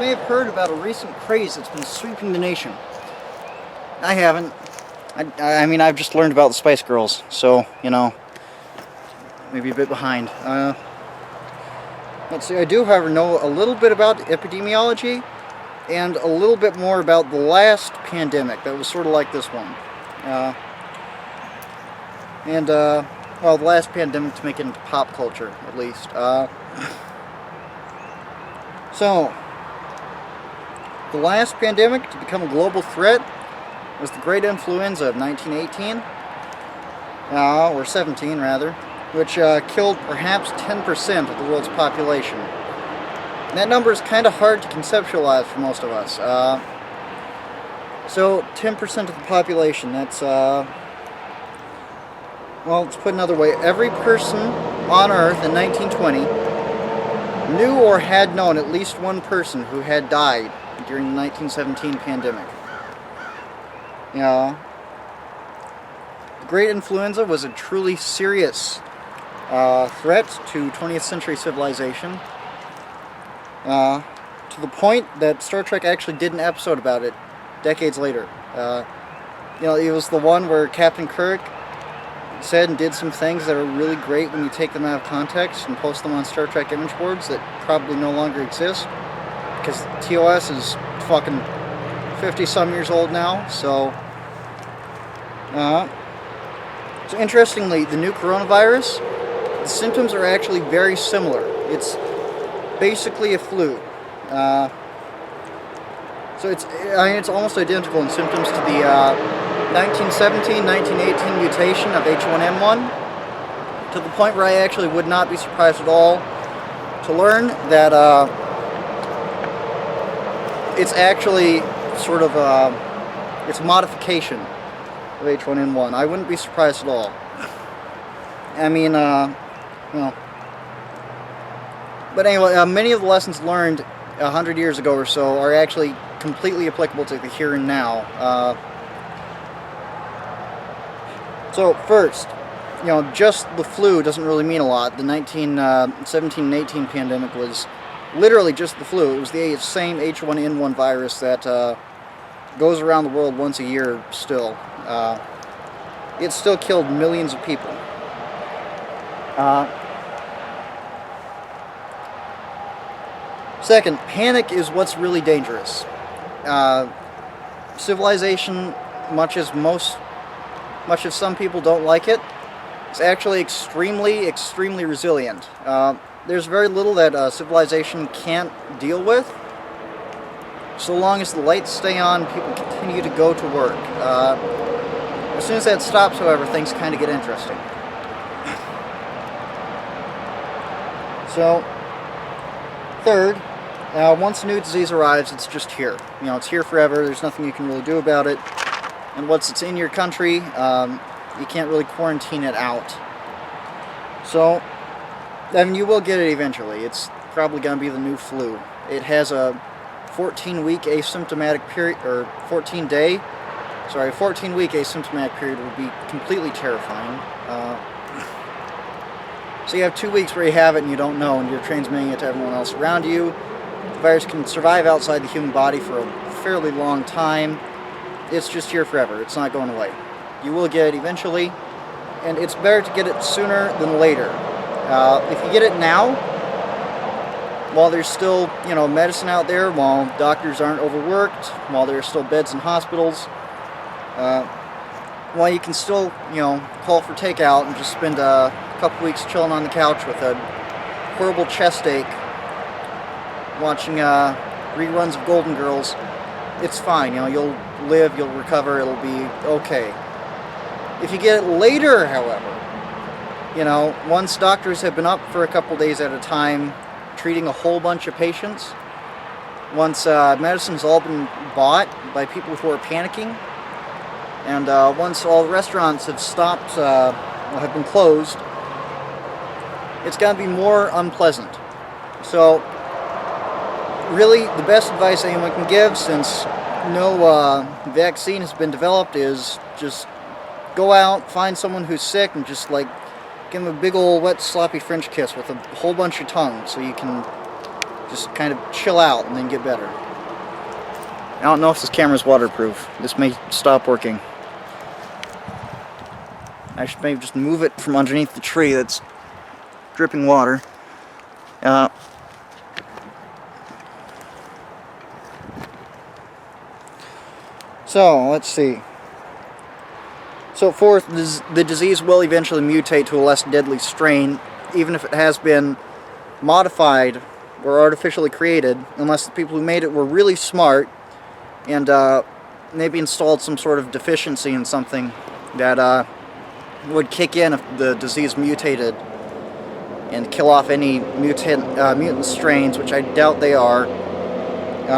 may have heard about a recent craze that's been sweeping the nation. I haven't. I mean, I've just learned about the Spice Girls, so, maybe a bit behind. Let's see, I do, however, know a little bit about epidemiology and a little bit more about the last pandemic that was sort of like this one. Well, the last pandemic to make it into pop culture, at least. So, the last pandemic to become a global threat was the Great Influenza of 1918, or 17 rather, which killed perhaps 10% of the world's population. And that number is kind of hard to conceptualize for most of us. So 10% of the population, that's, well, let's put it another way. Every person on Earth in 1920 knew or had known at least one person who had died during the 1917 pandemic. The Great Influenza was a truly serious threat to 20th century civilization, to the point that Star Trek actually did an episode about it decades later. It was the one where Captain Kirk said and did some things that are really great when you take them out of context and post them on Star Trek image boards that probably no longer exist, because TOS is fucking 50-some years old now, so interestingly, the new coronavirus, the symptoms are actually very similar. It's basically a flu. So it's almost identical in symptoms to the 1917-1918 mutation of H1N1, to the point where I actually would not be surprised at all to learn that it's actually sort of it's a modification of H1N1. I wouldn't be surprised at all. I mean, but anyway, many of the lessons learned 100 years ago or so are actually completely applicable to the here and now. So first, just the flu doesn't really mean a lot. The 1917 and 18 pandemic was literally just the flu. It was the same H1N1 virus that goes around the world once a year still. It still killed millions of people. Second, panic is what's really dangerous. Civilization, much as some people don't like it, is actually extremely, extremely resilient. There's very little that civilization can't deal with. So long as the lights stay on, people continue to go to work. As soon as that stops, however, things kind of get interesting. So, third, once a new disease arrives, it's just here. It's here forever. There's nothing you can really do about it. And once it's in your country, you can't really quarantine it out. So, you will get it eventually. It's probably going to be the new flu. It has a 14-week asymptomatic period, or 14-week asymptomatic period would be completely terrifying. So you have 2 weeks where you have it and you don't know, and you're transmitting it to everyone else around you. The virus can survive outside the human body for a fairly long time. It's just here forever. It's not going away. You will get it eventually, and it's better to get it sooner than later. If you get it now, while there's still, medicine out there, while doctors aren't overworked, while there are still beds in hospitals, while you can still, call for takeout and just spend a couple weeks chilling on the couch with a horrible chest ache, watching reruns of Golden Girls, it's fine. You'll live, you'll recover, it'll be okay. If you get it later, however, once doctors have been up for a couple days at a time, treating a whole bunch of patients, once medicine's all been bought by people who are panicking, and once all the restaurants have stopped, have been closed, it's going to be more unpleasant. So, really, the best advice anyone can give, since no vaccine has been developed, is just go out, find someone who's sick, and just give them a big old wet sloppy French kiss with a whole bunch of tongue, so you can Just kind of chill out and then get better. I don't know if this camera's waterproof. This may stop working. I should maybe just move it from underneath the tree that's dripping water. So, let's see. So, fourth, the disease will eventually mutate to a less deadly strain, even if it has been modified or artificially created, unless the people who made it were really smart and maybe installed some sort of deficiency in something that would kick in if the disease mutated and kill off any mutant strains, which I doubt they are.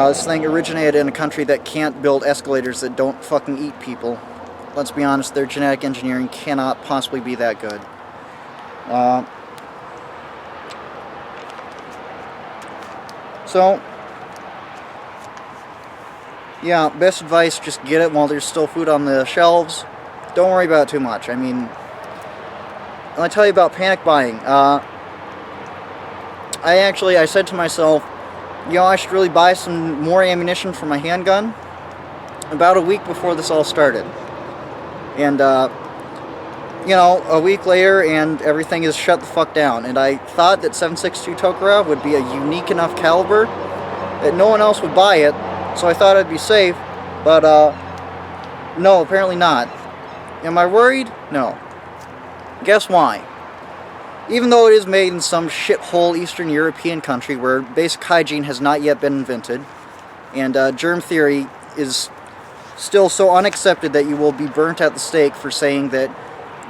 This thing originated in a country that can't build escalators that don't fucking eat people. Let's be honest, their genetic engineering cannot possibly be that good. So, yeah, best advice, just get it while there's still food on the shelves. Don't worry about it too much. I mean, I'll tell you about panic buying. I said to myself, I should really buy some more ammunition for my handgun about a week before this all started. And, a week later and everything is shut the fuck down. And I thought that 7.62 Tokarev would be a unique enough caliber that no one else would buy it, so I thought I'd be safe, but, no, apparently not. Am I worried? No. Guess why? Even though it is made in some shithole Eastern European country where basic hygiene has not yet been invented, and germ theory is still so unaccepted that you will be burnt at the stake for saying that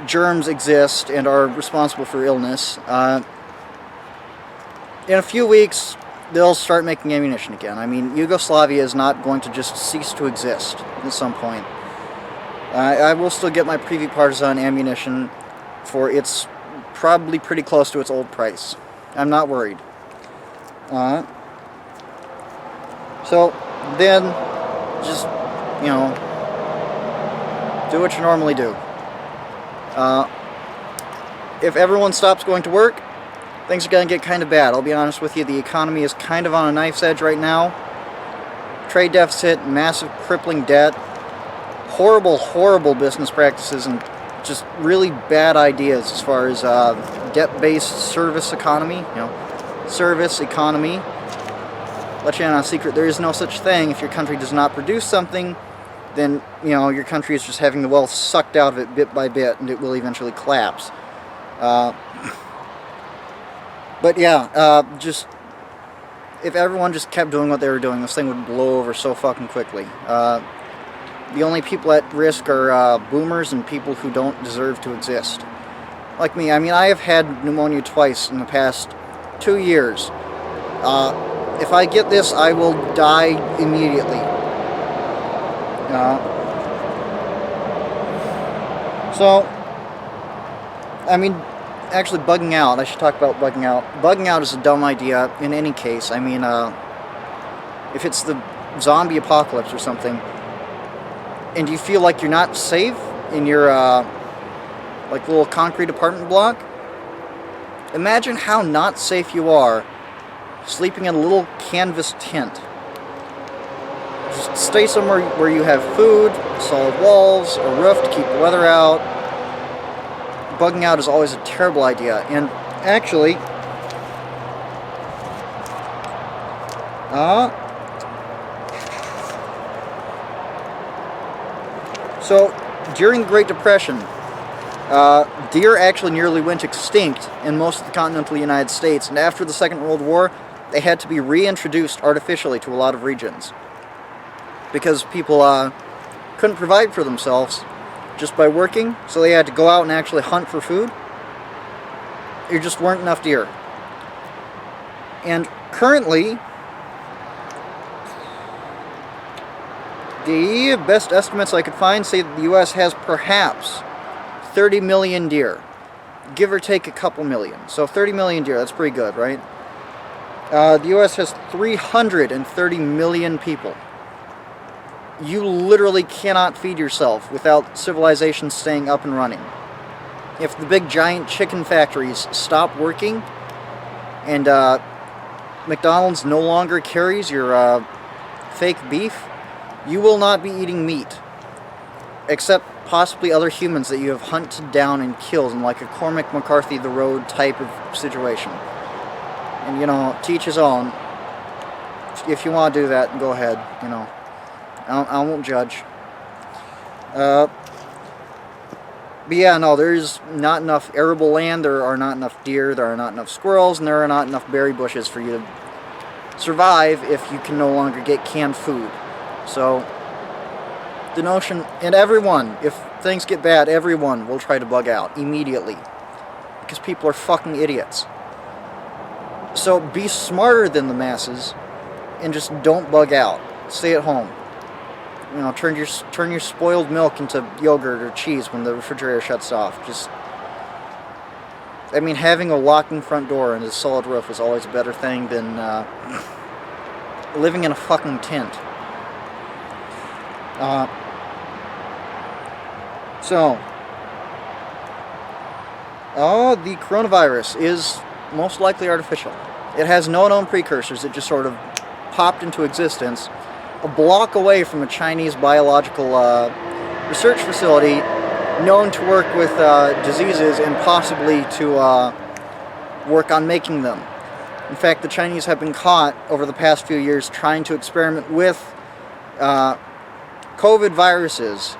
germs exist and are responsible for illness, in a few weeks they'll start making ammunition again. I mean, Yugoslavia is not going to just cease to exist at some point. I will still get my Preview Partisan ammunition for its probably pretty close to its old price. I'm not worried. So then just, do what you normally do. If everyone stops going to work, things are going to get kind of bad. I'll be honest with you, the economy is kind of on a knife's edge right now. Trade deficit, massive crippling debt, horrible, horrible business practices, and just really bad ideas as far as debt-based service economy. Service economy. Let you in on a secret, there is no such thing. If your country does not produce something, then, your country is just having the wealth sucked out of it bit by bit, and it will eventually collapse. But yeah, just, if everyone just kept doing what they were doing, this thing would blow over so fucking quickly. The only people at risk are boomers and people who don't deserve to exist. Like me. I mean, I have had pneumonia twice in the past 2 years. If I get this, I will die immediately. So, I mean, actually bugging out, I should talk about bugging out. Bugging out is a dumb idea in any case. I mean, if it's the zombie apocalypse or something, and you feel like you're not safe in your, little concrete apartment block, imagine how not safe you are sleeping in a little canvas tent. Just stay somewhere where you have food, solid walls, a roof to keep the weather out. Bugging out is always a terrible idea, and actually, so during the Great Depression, deer actually nearly went extinct in most of the continental United States, and after the Second World War, they had to be reintroduced artificially to a lot of regions because people couldn't provide for themselves just by working, so they had to go out and actually hunt for food. There just weren't enough deer. And currently, the best estimates I could find say that the U.S. has perhaps 30 million deer, give or take a couple million. So 30 million deer, that's pretty good, right? The U.S. has 330 million people. You literally cannot feed yourself without civilization staying up and running. If the big giant chicken factories stop working and McDonald's no longer carries your fake beef, you will not be eating meat. Except possibly other humans that you have hunted down and killed in like a Cormac McCarthy the Road type of situation. And, you know, to each his own. If you want to do that, go ahead, you know. I won't judge. But yeah, no, there's not enough arable land, there are not enough deer, there are not enough squirrels, and there are not enough berry bushes for you to survive if you can no longer get canned food. So, the notion, and everyone, if things get bad, everyone will try to bug out immediately. Because people are fucking idiots. So be smarter than the masses, and just don't bug out. Stay at home. You know, turn your spoiled milk into yogurt or cheese when the refrigerator shuts off. Just, I mean, having a locking front door and a solid roof is always a better thing than living in a fucking tent. The coronavirus is most likely artificial. It has no known precursors. It just sort of popped into existence a block away from a Chinese biological research facility known to work with diseases and possibly to work on making them. In fact, the Chinese have been caught over the past few years trying to experiment with COVID viruses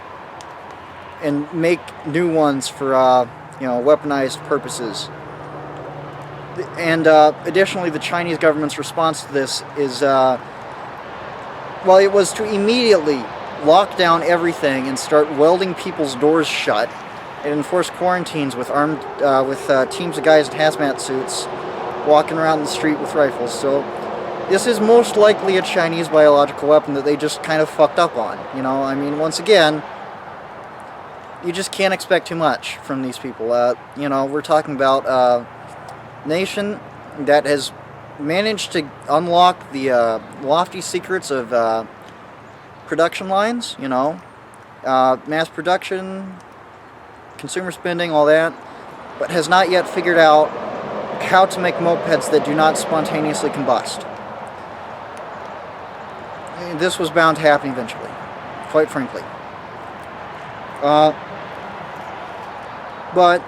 and make new ones for weaponized purposes. And additionally, the Chinese government's response to this is, it was to immediately lock down everything and start welding people's doors shut and enforce quarantines with teams of guys in hazmat suits walking around the street with rifles. So this is most likely a Chinese biological weapon that they just kind of fucked up on. You know, I mean, once again, you just can't expect too much from these people. We're talking about a nation that has managed to unlock the lofty secrets of production lines, mass production, consumer spending, all that, but has not yet figured out how to make mopeds that do not spontaneously combust. This was bound to happen eventually, quite frankly. But,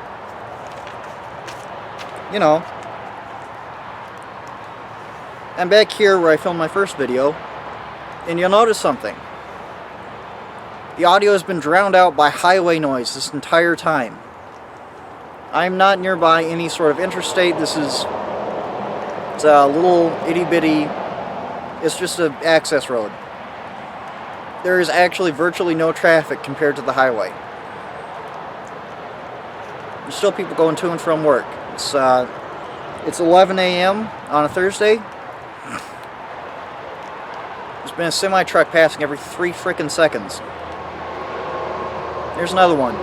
I'm back here where I filmed my first video, and you'll notice something. The audio has been drowned out by highway noise this entire time. I'm not nearby any sort of interstate. It's a little itty-bitty, it's just an access road. There is actually virtually no traffic compared to the highway. There's still people going to and from work. It's 11 a.m. on a Thursday. There's been a semi-truck passing every 3 frickin' seconds. Here's another one.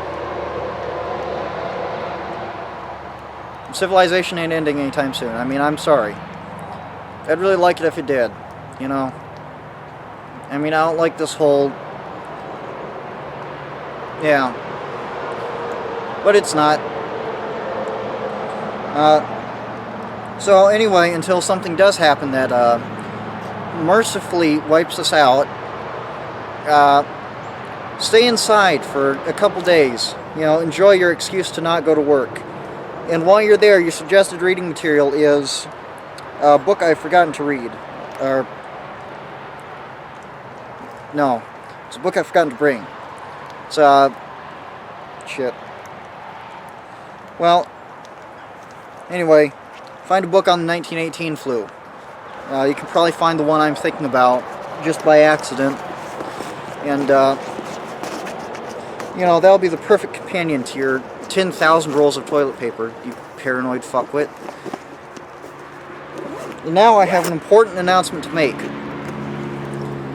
Civilization ain't ending anytime soon. I mean, I'm sorry. I'd really like it if it did, I mean, I don't like this whole... Yeah. But it's not. So anyway, until something does happen that mercifully wipes us out, stay inside for a couple days. Enjoy your excuse to not go to work. And while you're there, your suggested reading material is a book I've forgotten to read. No, it's a book I've forgotten to bring. It's shit. Well, anyway, find a book on the 1918 flu. You can probably find the one I'm thinking about just by accident. And, that'll be the perfect companion to your 10,000 rolls of toilet paper, you paranoid fuckwit. And now I have an important announcement to make.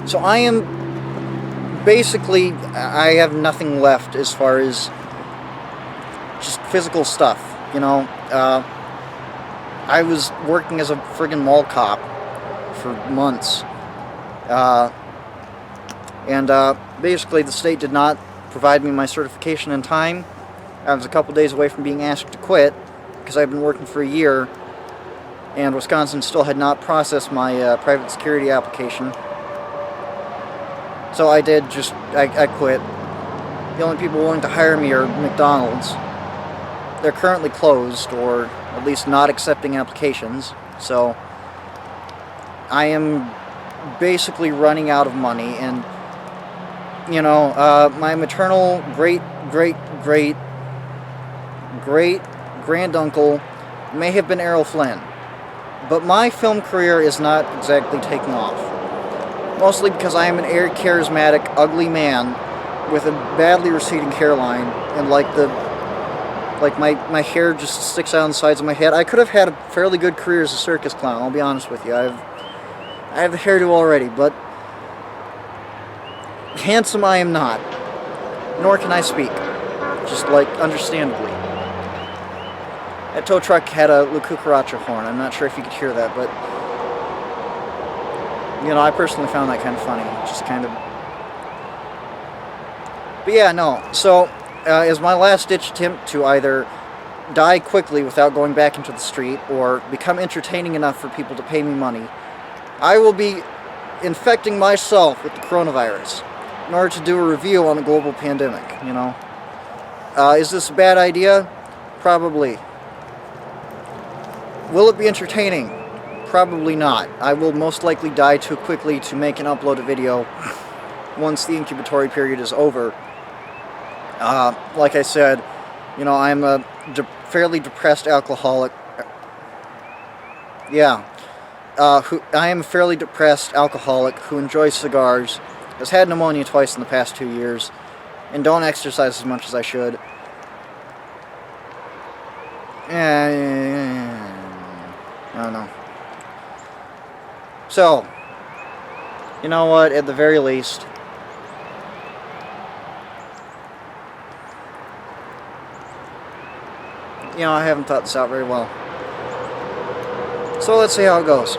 So I have nothing left as far as just physical stuff, I was working as a friggin' mall cop for months. Basically the state did not provide me my certification in time. I was a couple days away from being asked to quit because I've been working for a year and Wisconsin still had not processed my private security application. So I quit. The only people willing to hire me are McDonald's. They're currently closed, or at least not accepting applications, so I am basically running out of money, and, you know, my maternal great-great-great-great-granduncle may have been Errol Flynn, but my film career is not exactly taking off. Mostly because I am an charismatic, ugly man with a badly receding hairline, and my hair just sticks out on the sides of my head. I could have had a fairly good career as a circus clown, I'll be honest with you. I have the hairdo already, but handsome I am not. Nor can I speak. Just, understandably. That tow truck had a La Cucaracha horn. I'm not sure if you could hear that, but, you know, I personally found that kind of funny. Just kind of... But yeah, no. So, as my last-ditch attempt to either die quickly without going back into the street, or become entertaining enough for people to pay me money, I will be infecting myself with the coronavirus in order to do a review on the global pandemic, you know. Is this a bad idea? Probably. Will it be entertaining? Probably not. I will most likely die too quickly to make and upload a video once the incubatory period is over. Like I said, you know, I'm a fairly depressed alcoholic. Yeah. I am a fairly depressed alcoholic who enjoys cigars, has had pneumonia twice in the past 2 years, and don't exercise as much as I should. I don't know. So, you know what, at the very least, you know, I haven't thought this out very well. So let's see how it goes.